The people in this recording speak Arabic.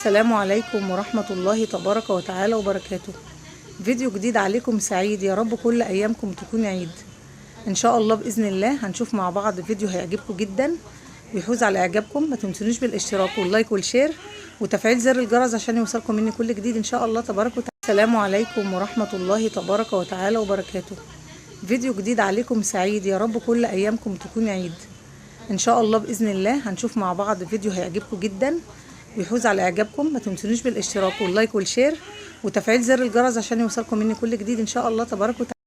السلام عليكم ورحمة الله تبارك وتعالى وبركاته. فيديو جديد عليكم سعيد، يا رب كل ايامكم تكون عيد ان شاء الله. باذن الله هنشوف مع بعض فيديو هيعجبكم جدا ويفوز على اعجابكم. ما تنسونيش بالاشتراك واللايك والشير وتفعيل زر الجرس عشان يوصلكم مني كل جديد ان شاء الله تبارك وتعالى. السلام عليكم ورحمة الله تبارك وتعالى وبركاته. فيديو جديد عليكم سعيد، يا رب كل ايامكم تكون عيد ان شاء الله. باذن الله هنشوف مع بعض فيديو هيعجبكم جدا ويفوز على اعجابكم. ما تنسونيش بالاشتراك واللايك والشير وتفعيل زر الجرس عشان يوصلكم مني كل جديد ان شاء الله تبارك وتعالى.